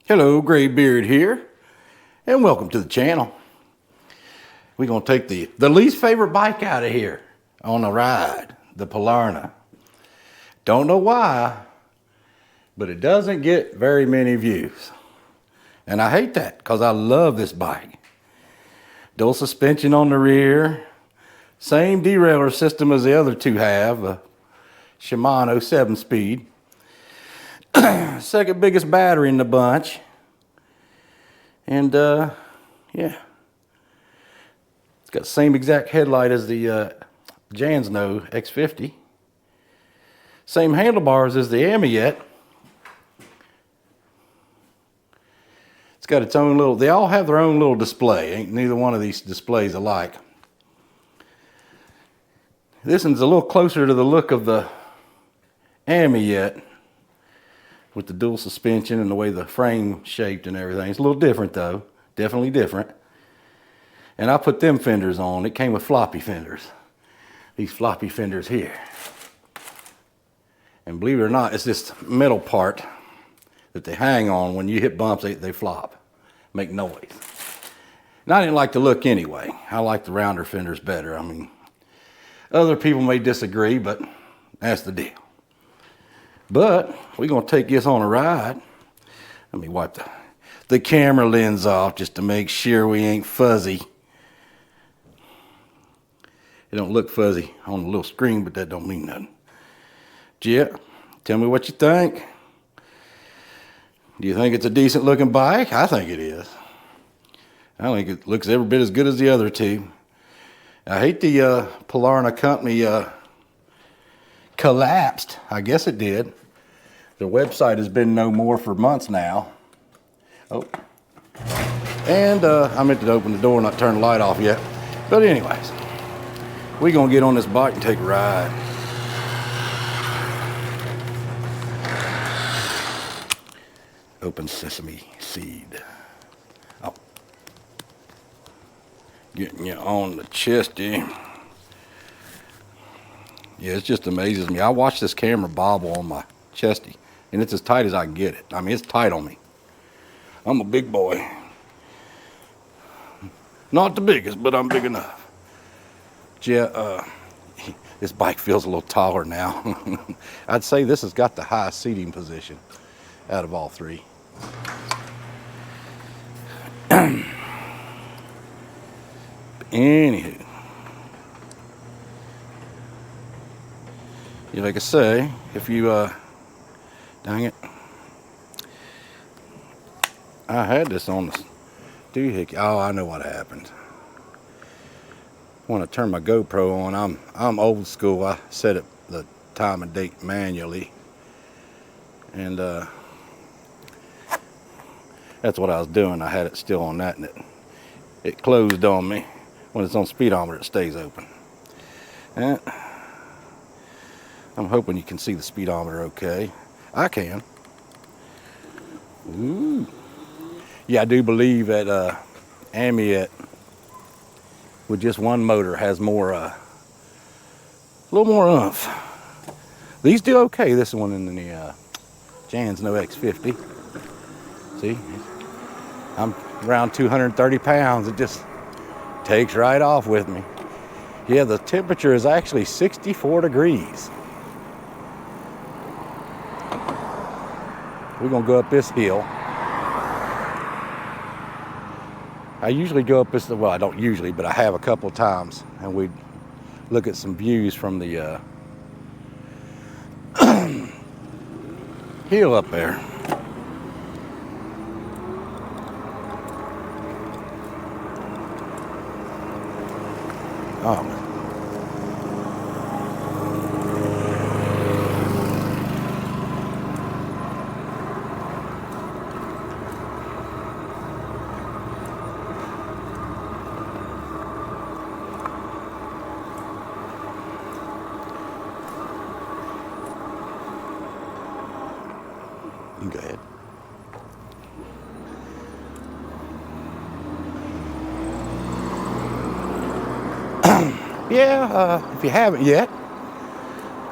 Hello, Graybeard here, and welcome to the channel. We're going to take the least favorite bike out of here on a ride, the Polarna. Don't know why, but it doesn't get very many views. And I hate that because I love this bike. Dual suspension on the rear, same derailleur system as the other two have, a Shimano 7-speed. Second biggest battery in the bunch. And yeah, it's got the same exact headlight as the Jansno X50. Same handlebars as the Amiet. It's got its own little, they all have their own little display. Ain't neither one of these displays alike. This one's a little closer to the look of the Amiet, with the dual suspension and the way the frame shaped and everything. It's a little different though, definitely different. And I put them fenders on. It came with floppy fenders. These floppy fenders here. And believe it or not, it's this metal part that they hang on. When you hit bumps, they flop, make noise. And I didn't like the look anyway. I like the rounder fenders better. I mean, other people may disagree, but that's the deal. But we're going to take this on a ride. Let me wipe the camera lens off just to make sure we ain't fuzzy. It don't look fuzzy on the little screen, but that don't mean nothing. Jet, tell me what you think. Do you think it's a decent looking bike? I think it is. I think it looks every bit as good as the other two. I hate the Polarna company collapsed. I guess it did. Their website has been no more for months now. Oh, and I meant to open the door and not turn the light off yet. But anyways, we're gonna get on this bike and take a ride. Open sesame seed. Oh, getting you on the chesty. Yeah, it just amazes me. I watch this camera bobble on my chesty, and it's as tight as I can get it. I mean, it's tight on me. I'm a big boy. Not the biggest, but I'm big enough. Yeah, this bike feels a little taller now. I'd say this has got the highest seating position out of all three. Anywho, yeah, like I say, if you dang it, I had this on the doohickey. Oh, I know what happened. When I turn my GoPro on, I'm old school. I set it the time and date manually, and that's what I was doing. I had it still on that, and it closed on me. When it's on speedometer, it stays open. And I'm hoping you can see the speedometer okay. I can. Ooh. Yeah, I do believe that Amiet with just one motor has more, a little more oomph. These do okay. This one in the Jansno X50. See, I'm around 230 pounds. It just takes right off with me. Yeah, the temperature is actually 64 degrees. We're gonna go up this hill. I usually go up this, well, I don't usually, but I have a couple of times, and we look at some views from the hill up there. Oh, you go ahead. Yeah, if you haven't yet,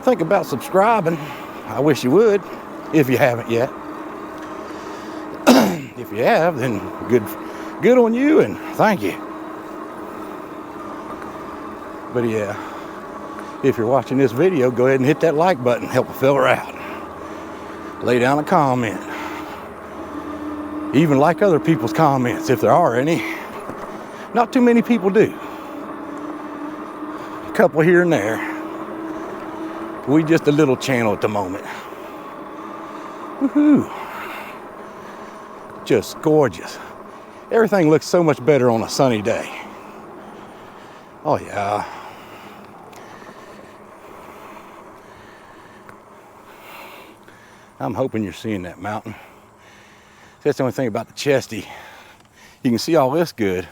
think about subscribing. I wish you would, if you haven't yet. If you have, then good on you, and thank you. But yeah, if you're watching this video, go ahead and hit that like button. Help a fella out. Lay down a comment. Even like other people's comments, if there are any. Not too many people do. A couple here and there. We just a little channel at the moment. Woohoo. Just gorgeous. Everything looks so much better on a sunny day. Oh yeah. I'm hoping you're seeing that mountain. That's the only thing about the Chesty. You can see all this good,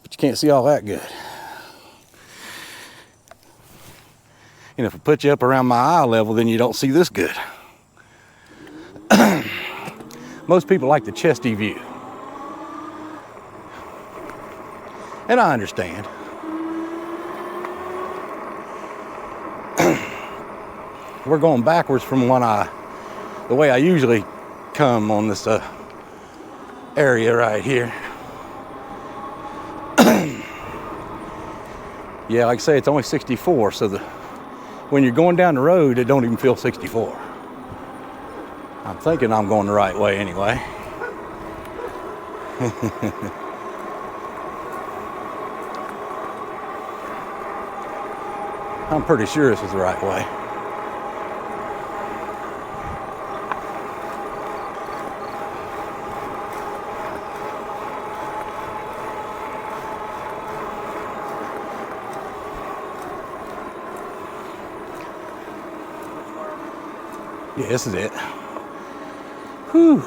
but you can't see all that good. And if I put you up around my eye level, then you don't see this good. Most people like the Chesty view. And I understand. We're going backwards from the way I usually come on this area right here. Yeah, like I say, it's only 64, so when you're going down the road, it don't even feel 64. I'm thinking I'm going the right way anyway. I'm pretty sure this is the right way. Yeah, this is it. Whew.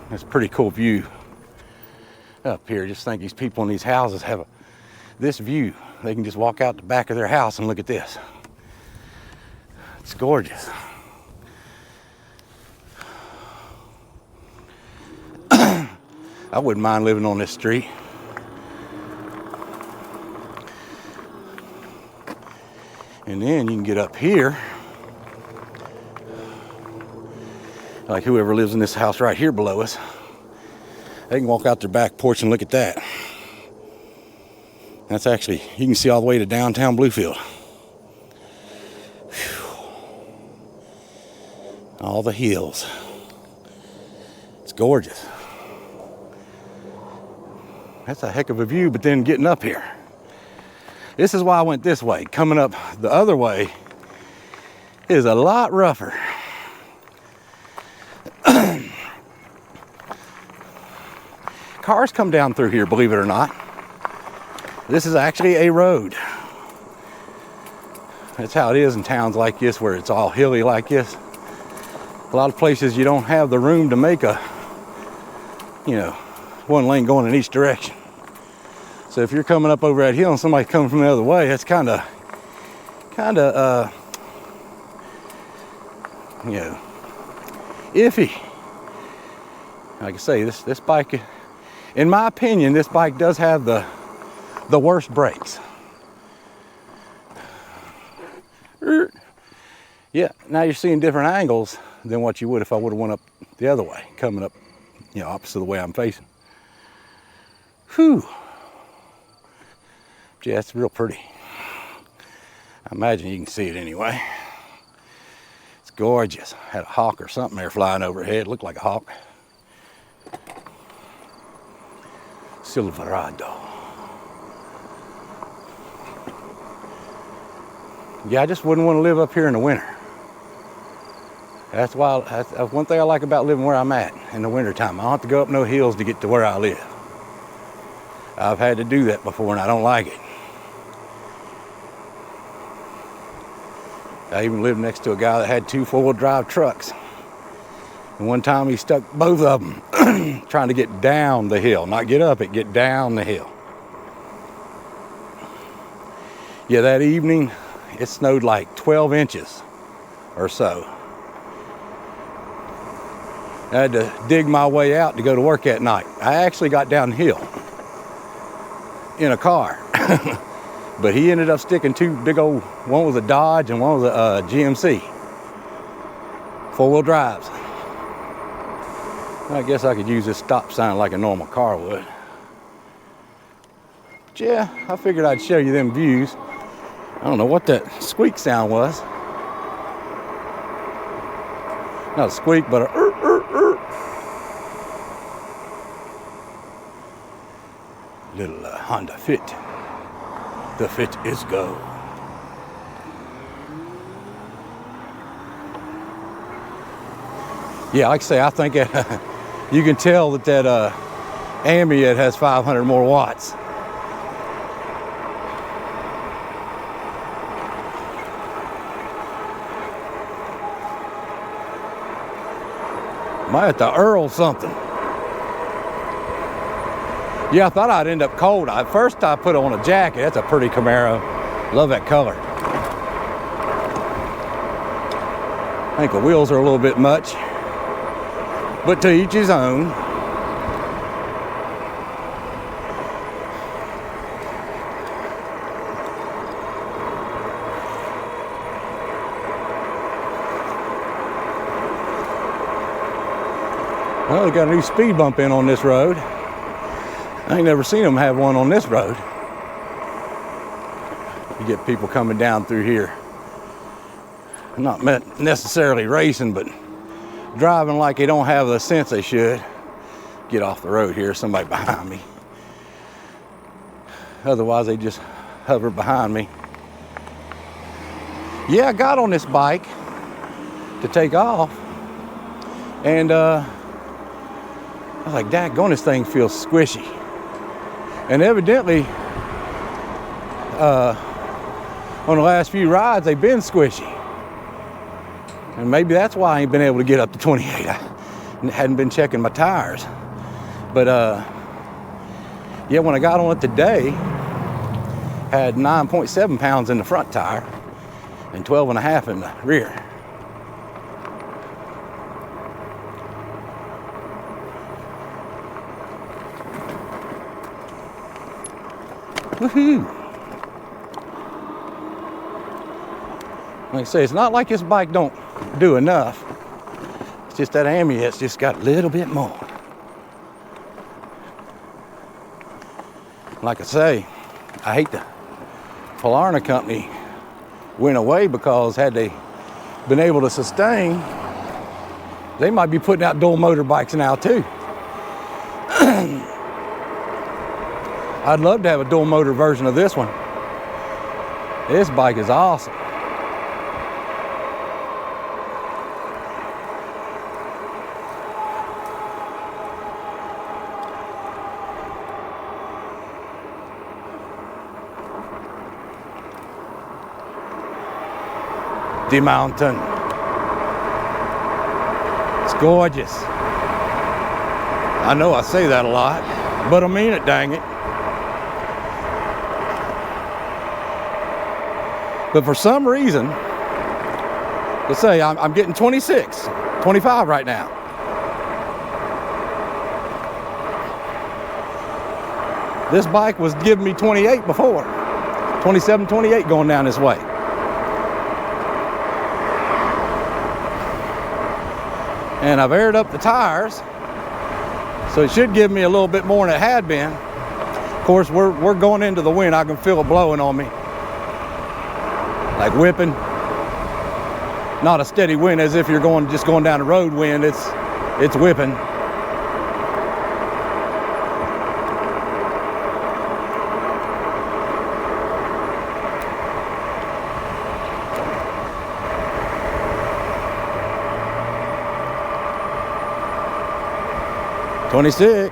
That's a pretty cool view up here. Just think these people in these houses have this view. They can just walk out the back of their house and look at this. It's gorgeous. I wouldn't mind living on this street. And then you can get up here, like whoever lives in this house right here below us, they can walk out their back porch and look at that. That's actually, you can see all the way to downtown Bluefield. Whew. All the hills. It's gorgeous. That's a heck of a view, but then getting up here. This is why I went this way. Coming up the other way is a lot rougher. Cars come down through here, believe it or not. This is actually a road. That's how it is in towns like this, where it's all hilly like this. A lot of places you don't have the room to make one lane going in each direction. So if you're coming up over that hill and somebody coming from the other way, that's kind of iffy. Like I say, this bike, in my opinion, this bike does have the worst brakes. Yeah, now you're seeing different angles than what you would if I would have went up the other way, coming up, opposite the way I'm facing. Whew. Yeah, it's real pretty. I imagine you can see it anyway. It's gorgeous. Had a hawk or something there flying overhead. Looked like a hawk. Silverado. Yeah, I just wouldn't want to live up here in the winter. That's one thing I like about living where I'm at in the wintertime. I don't have to go up no hills to get to where I live. I've had to do that before and I don't like it. I even lived next to a guy that had 2 4-wheel drive trucks. And one time he stuck both of them trying to get down the hill. Not get up it, get down the hill. Yeah, that evening, it snowed like 12 inches or so. I had to dig my way out to go to work that night. I actually got downhill in a car. But he ended up sticking two big old, one was a Dodge and one was a GMC. 4-wheel drives. I guess I could use this stop sign like a normal car would. But yeah, I figured I'd show you them views. I don't know what that squeak sound was. Not a squeak, but a little Honda Fit. The Fit is go. Yeah, like I say, I think you can tell that ambient has 500 more watts. Might have to Earl something. Yeah, I thought I'd end up cold. At first I put on a jacket. That's a pretty Camaro. Love that color. I think the wheels are a little bit much, but to each his own. Well, they got a new speed bump in on this road. I ain't never seen them have one on this road. You get people coming down through here. Not necessarily racing, but driving like they don't have the sense they should. Get off the road here, somebody behind me. Otherwise, they just hover behind me. Yeah, I got on this bike to take off, and I was like, daggone, this thing feels squishy. And evidently, on the last few rides, they've been squishy. And maybe that's why I ain't been able to get up to 28. I hadn't been checking my tires. But yeah, when I got on it today, had 9.7 pounds in the front tire and 12.5 in the rear. Woohoo! Like I say, it's not like this bike don't do enough. It's just that ambient's just got a little bit more. Like I say, I hate the Polarna company went away, because had they been able to sustain, they might be putting out dual motor bikes now too. I'd love to have a dual motor version of this one. This bike is awesome. The mountain. It's gorgeous. I know I say that a lot, but I mean it, dang it. But for some reason, let's say I'm getting 26, 25 right now. This bike was giving me 28 before. 27, 28 going down this way. And I've aired up the tires, so it should give me a little bit more than it had been. Of course, we're going into the wind. I can feel it blowing on me. Like whipping. Not a steady wind as if you're just going down the road wind. It's whipping. .26.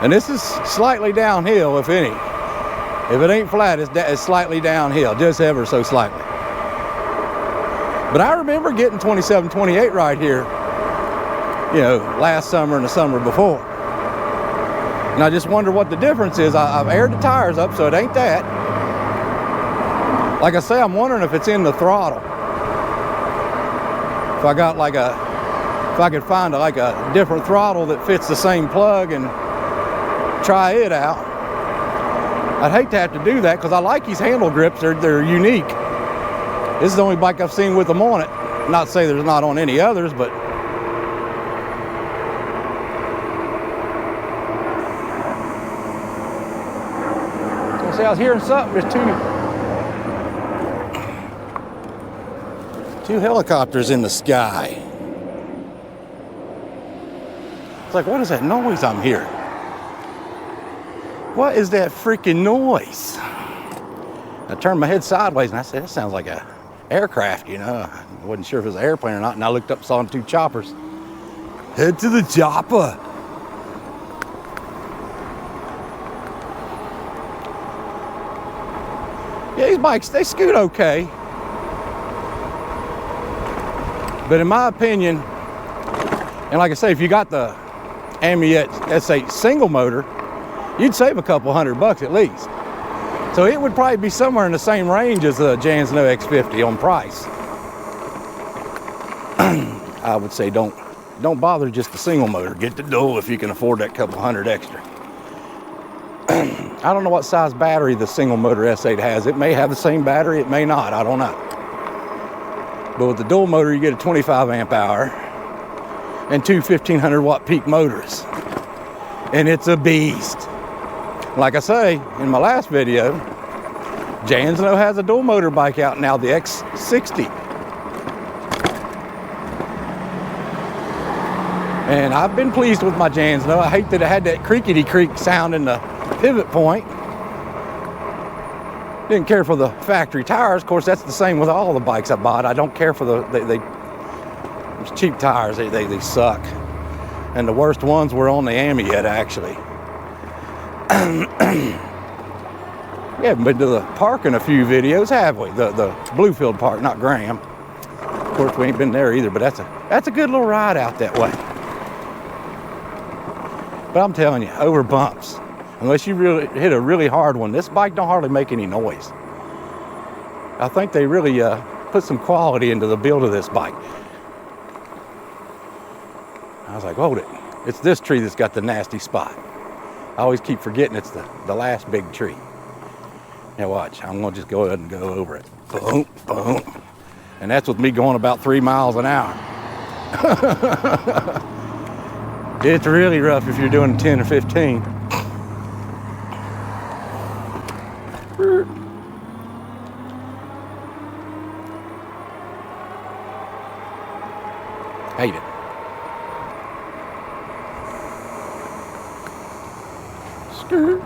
And this is slightly downhill, if any. If it ain't flat, it's slightly downhill, just ever so slightly. But I remember getting 27, 28 right here, you know, last summer and the summer before. And I just wonder what the difference is. I've aired the tires up, so it ain't that. Like I say, I'm wondering if it's in the throttle. If I got like if I could find like a different throttle that fits the same plug and try it out. I'd hate to have to do that because I like these handle grips. They're unique. This is the only bike I've seen with them on it. Not to say there's not on any others, but see, I was hearing something. There's two helicopters in the sky. It's like, what is that noise I'm hearing? What is that freaking noise? I turned my head sideways and I said, that sounds like a aircraft, you know. I wasn't sure if it was an airplane or not, and I looked up, saw two choppers. Head to the chopper. Yeah, these bikes, they scoot okay. But in my opinion, and like I say, if you got the Amiet S8 single motor, you'd save a couple $100 at least. So it would probably be somewhere in the same range as the Jansno X50 on price. I would say don't bother just the single motor. Get the dual if you can afford that couple $100 extra. I don't know what size battery the single motor S8 has. It may have the same battery, it may not, I don't know. But with the dual motor, you get a 25 amp hour and two 1500 watt peak motors. And it's a beast. Like I say in my last video, Jansno has a dual motor bike out now, the X-01. And I've been pleased with my Jansno. I hate that it had that creakety creak sound in the pivot point. Didn't care for the factory tires. Of course, that's the same with all the bikes I bought. I don't care for those cheap tires. They suck. And the worst ones were on the Amiet, actually. We haven't been to the park in a few videos, have we? The Bluefield Park, not Graham. Of course, we ain't been there either, but that's a good little ride out that way. But I'm telling you, over bumps, unless you really hit a really hard one, this bike don't hardly make any noise. I think they really put some quality into the build of this bike. I was like, hold it. It's this tree that's got the nasty spot. I always keep forgetting it's the last big tree. Now watch, I'm gonna just go ahead and go over it. Boom, boom. And that's with me going about 3 miles an hour. It's really rough if you're doing 10 or 15. Hate it. Skirt.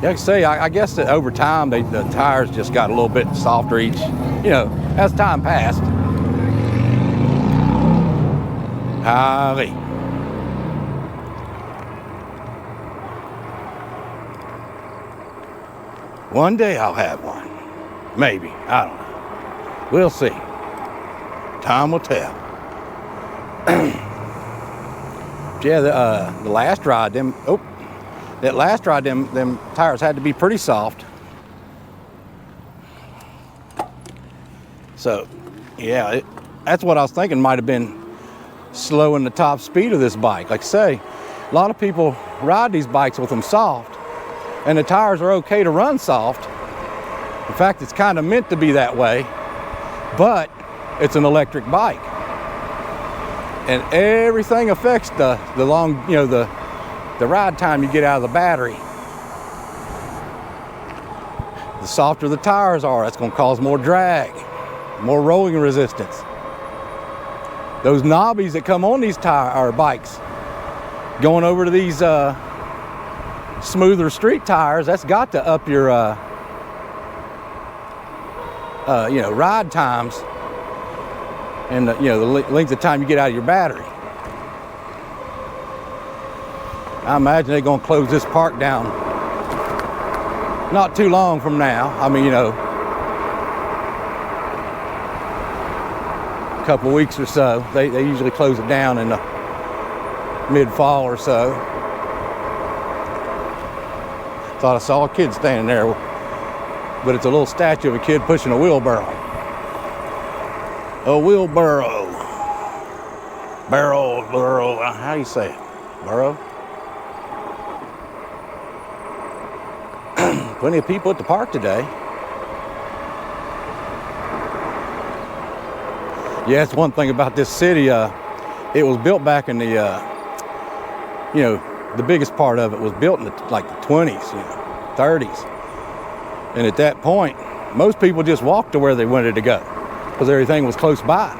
Yeah, like I say, I guess that over time the tires just got a little bit softer each, you know, as time passed. Holly. One day I'll have one. Maybe. I don't know. We'll see. Time will tell. Yeah, the last ride, them tires had to be pretty soft. So, yeah, that's what I was thinking might have been slowing the top speed of this bike. Like I say, a lot of people ride these bikes with them soft, and the tires are okay to run soft. In fact, it's kind of meant to be that way, but it's an electric bike. And everything affects the long, you know, the ride time you get out of the battery. The softer the tires are, that's going to cause more drag, more rolling resistance. Those knobbies that come on these bikes, going over to these smoother street tires, that's got to up your you know, ride times and you know, the length of time you get out of your battery. I imagine they're going to close this park down not too long from now. I mean, you know, a couple of weeks or so. They usually close it down in the mid-fall or so. Thought I saw a kid standing there, but it's a little statue of a kid pushing a wheelbarrow. A wheelbarrow. Barrel, how do you say it? Burrow? Plenty of people at the park today. Yeah, that's one thing about this city. It was built back in the, you know, the biggest part of it was built in the 20s, 30s. And at that point, most people just walked to where they wanted to go because everything was close by.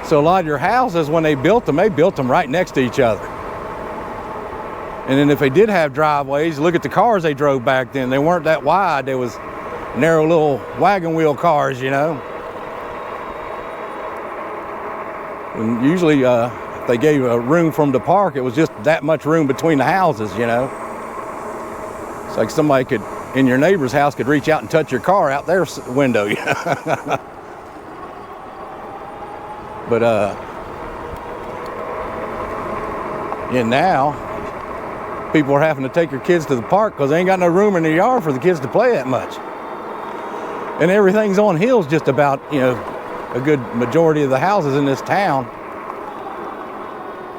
So a lot of your houses, when they built them right next to each other. And then if they did have driveways, look at the cars they drove back then. They weren't that wide. There was narrow little wagon wheel cars, And usually if they gave a room from the park, it was just that much room between the houses, It's like somebody could, in your neighbor's house, could reach out and touch your car out their window, But, and now, people are having to take your kids to the park because they ain't got no room in the yard for the kids to play that much. And everything's on hills just about, a good majority of the houses in this town.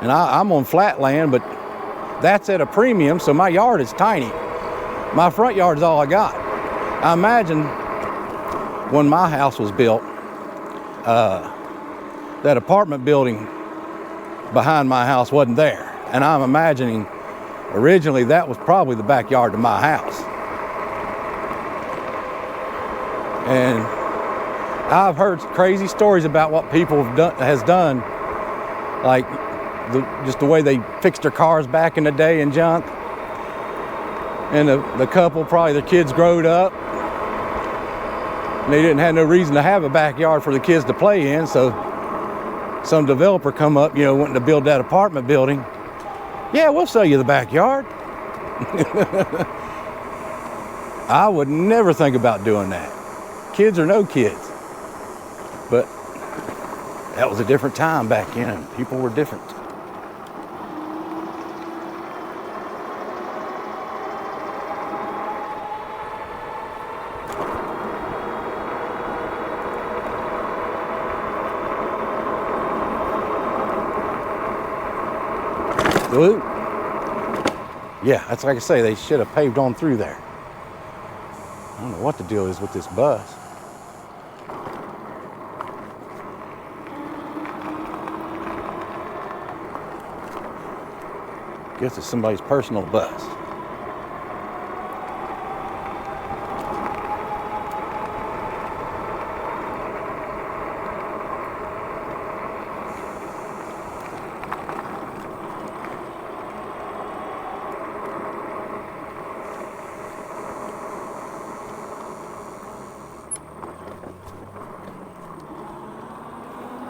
And I'm on flat land, but that's at a premium, so my yard is tiny. My front yard is all I got. I imagine when my house was built, that apartment building behind my house wasn't there. And I'm imagining originally that was probably the backyard to my house. And I've heard crazy stories about what people has done, like just the way they fixed their cars back in the day and junk. And the couple, probably their kids growed up, and they didn't have no reason to have a backyard for the kids to play in, so some developer come up, wanting to build that apartment building. Yeah, we'll sell you the backyard. I would never think about doing that. Kids or no kids. But that was a different time back then. People were different. Ooh. Yeah, that's like I say, they should have paved on through there. I don't know what the deal is with this bus. Guess it's somebody's personal bus.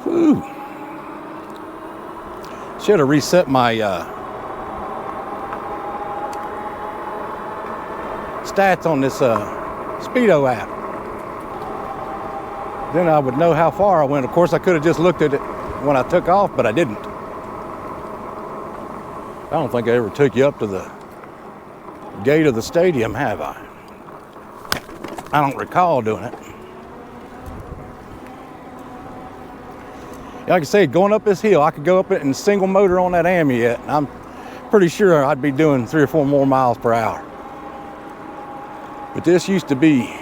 Whew. Should have reset my stats on this Speedo app. Then I would know how far I went. Of course, I could have just looked at it when I took off, but I didn't. I don't think I ever took you up to the gate of the stadium, have I? I don't recall doing it. Like I said, going up this hill, I could go up it in single motor on that Amulet, and I'm pretty sure I'd be doing 3 or 4 more miles per hour. But this used to be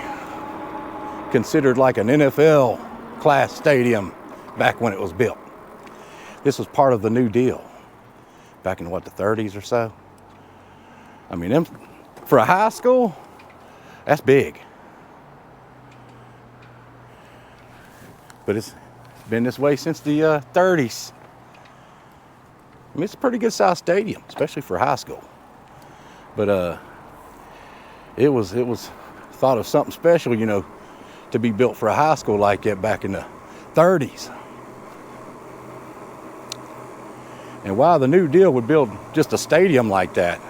considered like an NFL class stadium back when it was built. This was part of the New Deal back in, the 30s or so. I mean, for a high school, that's big. But it's been this way since the 30s. I mean, it's a pretty good sized stadium, especially for high school. But it was thought of something special, to be built for a high school like that back in the 30s. And why the New Deal would build just a stadium like that,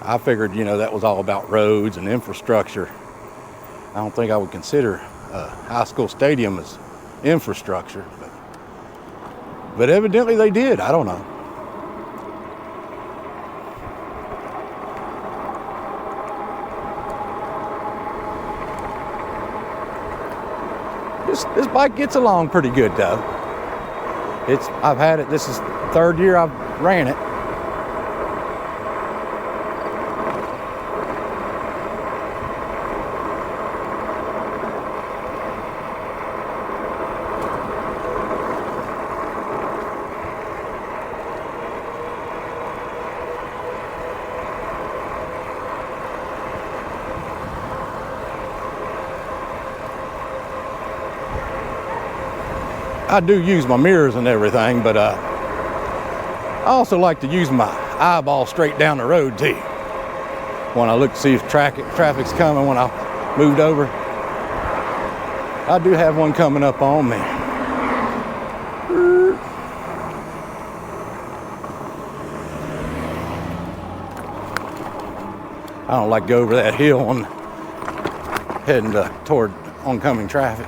I figured, that was all about roads and infrastructure. I don't think I would consider a high school stadium as infrastructure, but evidently they did. I don't know. This bike gets along pretty good though. I've had it, this is the 3rd year I've ran it. I do use my mirrors and everything, but I also like to use my eyeball straight down the road too. When I look to see if traffic's coming when I moved over. I do have one coming up on me. I don't like to go over that hill on heading toward oncoming traffic.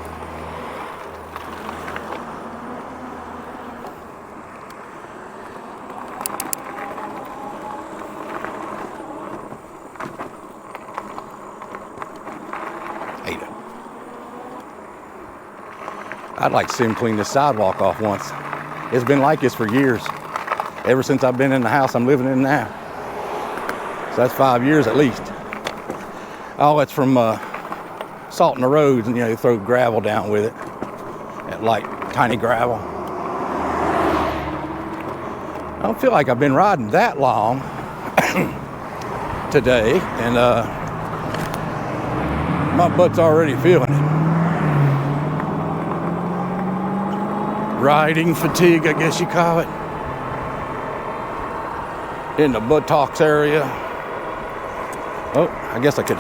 I'd like to see him clean this sidewalk off once. It's been like this for years. Ever since I've been in the house I'm living in now. So that's 5 years at least. All that's from salting the roads, and you know, they throw gravel down with it. That light, tiny gravel. I don't feel like I've been riding that long today, and my butt's already feeling it. Riding fatigue, I guess you call it. In the buttocks area. Oh, I guess I could.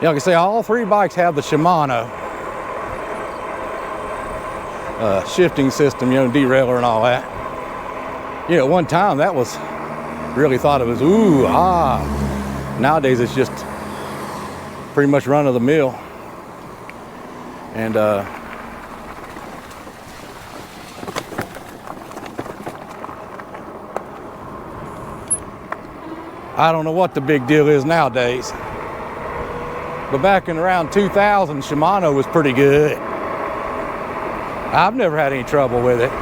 Yeah, like I say, all three bikes have the Shimano shifting system, you know, derailleur and all that. You know, at one time that was, really thought it was, ooh, ah. Nowadays it's just pretty much run of the mill. And I don't know what the big deal is nowadays. But back in around 2000, Shimano was pretty good. I've never had any trouble with it.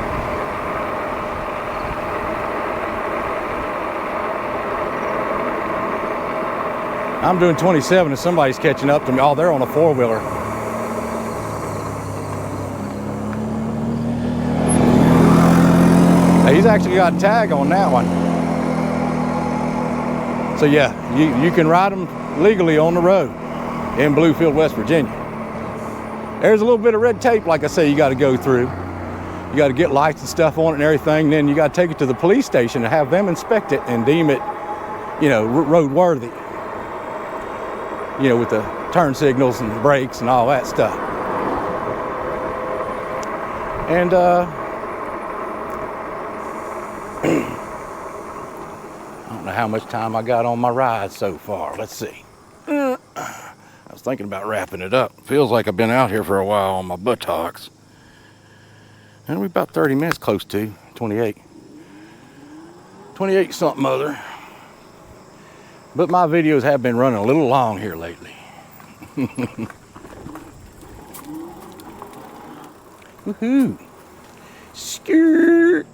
I'm doing 27 and somebody's catching up to me. Oh, they're on a four-wheeler. He's actually got a tag on that one. So yeah, you can ride them legally on the road in Bluefield, West Virginia. There's a little bit of red tape, like I say, you got to go through. You got to get lights and stuff on it and everything. Then you got to take it to the police station and have them inspect it and deem it, you know, road worthy. You know, with the turn signals and brakes and all that stuff. And I don't know how much time I got on my ride so far. Let's see. I was thinking about wrapping it up. Feels like I've been out here for a while on my buttocks. And we're about 30 minutes close to 28. 28 something other. But my videos have been running a little long here lately. Woohoo! Skirt!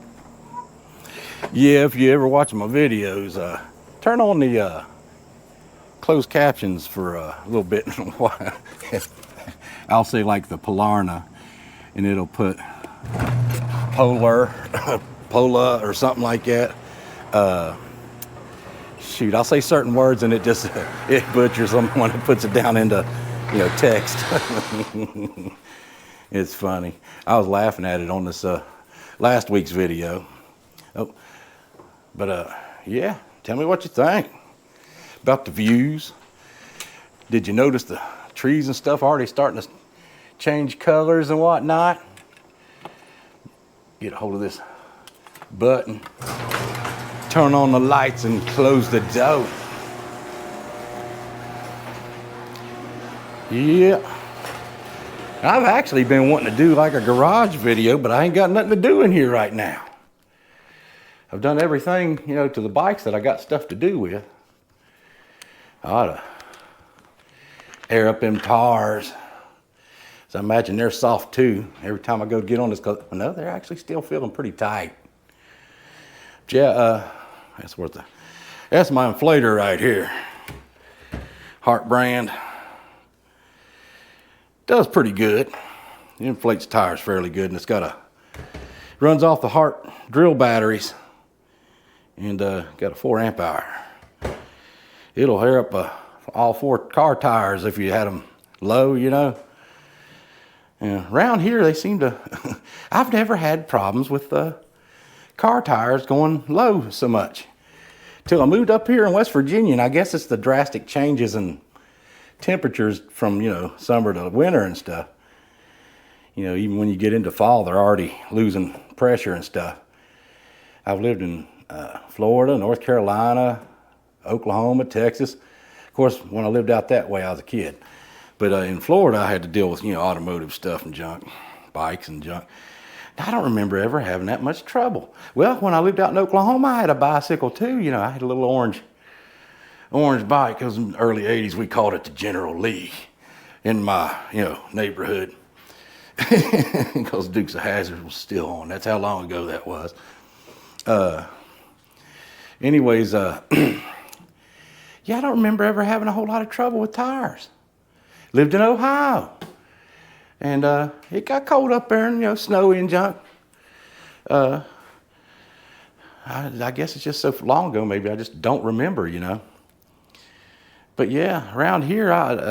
Yeah, if you ever watch my videos, turn on the closed captions for a little bit in a while. I'll say like the Polarna, and it'll put Polar or something like that. Shoot, I'll say certain words and it just it butchers them when it puts it down into, you know, text. It's funny. I was laughing at it on this last week's video. Oh, but yeah, tell me what you think about the views. Did you notice the trees and stuff already starting to change colors and whatnot? Get a hold of this button, turn on the lights and close the door. Yeah. I've actually been wanting to do like a garage video, but I ain't got nothing to do in here right now. I've done everything, you know, to the bikes that I got stuff to do with. I ought to air up them tires. So I imagine they're soft too. Every time I go to get on this, no, they're actually still feeling pretty tight. But yeah, that's worth that's my inflator right here. Hart brand. Does pretty good. It inflates tires fairly good, and it's got runs off the Hart drill batteries, and got a 4 amp hour. It'll air up all 4 car tires if you had them low, you know. Yeah, around here, they seem to, I've never had problems with car tires going low so much. Till I moved up here in West Virginia, and I guess it's the drastic changes in temperatures from, you know, summer to winter and stuff. You know, even when you get into fall, they're already losing pressure and stuff. I've lived in Florida, North Carolina, Oklahoma, Texas. Of course, when I lived out that way, I was a kid. But in Florida, I had to deal with, you know, automotive stuff and junk, bikes and junk. I don't remember ever having that much trouble. Well, when I lived out in Oklahoma, I had a bicycle too. You know, I had a little orange bike. Because in the early 80s, we called it the General Lee in my, you know, neighborhood. Because Dukes of Hazzard was still on. That's how long ago that was. Anyways, yeah, I don't remember ever having a whole lot of trouble with tires. Lived in Ohio. And it got cold up there and, you know, snowy and junk. I guess it's just so long ago, maybe I just don't remember, you know. But yeah, around here,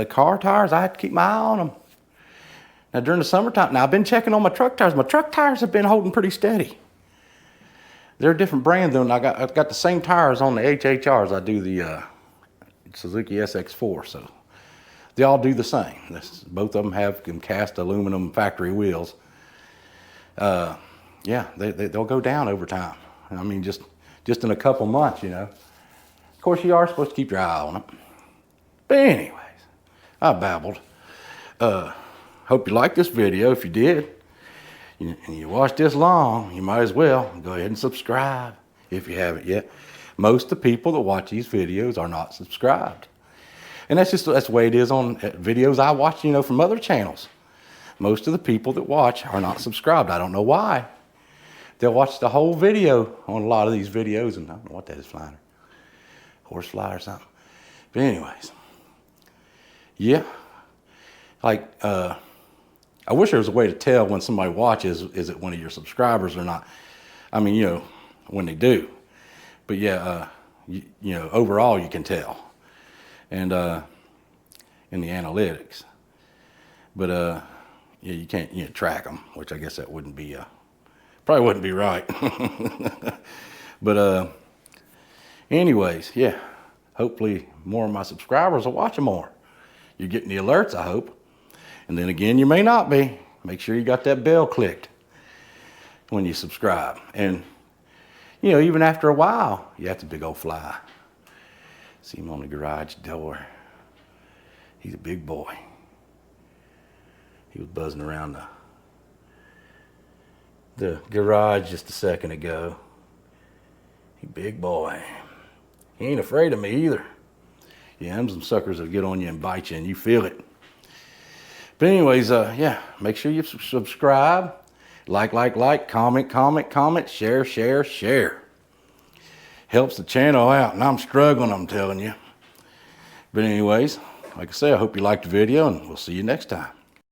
car tires, I have to keep my eye on them. Now during the summertime, now I've been checking on my truck tires. My truck tires have been holding pretty steady. They're a different brand though, and I've got the same tires on the HHRs. I do the Suzuki SX4, so they all do the same. Both of them have cast aluminum factory wheels. Yeah, they'll go down over time. I mean, just in a couple months, you know. Of course, you are supposed to keep your eye on them. But anyways, I babbled. Hope you liked this video. If you did, and you watched this long, you might as well go ahead and subscribe if you haven't yet. Most of the people that watch these videos are not subscribed. And that's the way it is on videos I watch, you know, from other channels. Most of the people that watch are not subscribed. I don't know why. They'll watch the whole video on a lot of these videos, and I don't know what that is flying. Horsefly or something. But anyways, yeah. Like, I wish there was a way to tell when somebody watches, is it one of your subscribers or not? I mean, you know, when they do. But yeah, you know, overall you can tell. And in the analytics. But yeah, you can't, you know, track them, which I guess that wouldn't be, probably wouldn't be right. But anyways, yeah, hopefully more of my subscribers will watch them more. You're getting the alerts, I hope. And then again, you may not be. Make sure you got that bell clicked when you subscribe. And, you know, even after a while, yeah, that's a big old fly. See him on the garage door. He's a big boy. He was buzzing around the garage just a second ago. He big boy. He ain't afraid of me either. Yeah, them some suckers that get on you and bite you and you feel it. But anyways, yeah, make sure you subscribe, like, comment, share. Helps the channel out, and I'm struggling, I'm telling you. But anyways, like I say, I hope you liked the video, and we'll see you next time.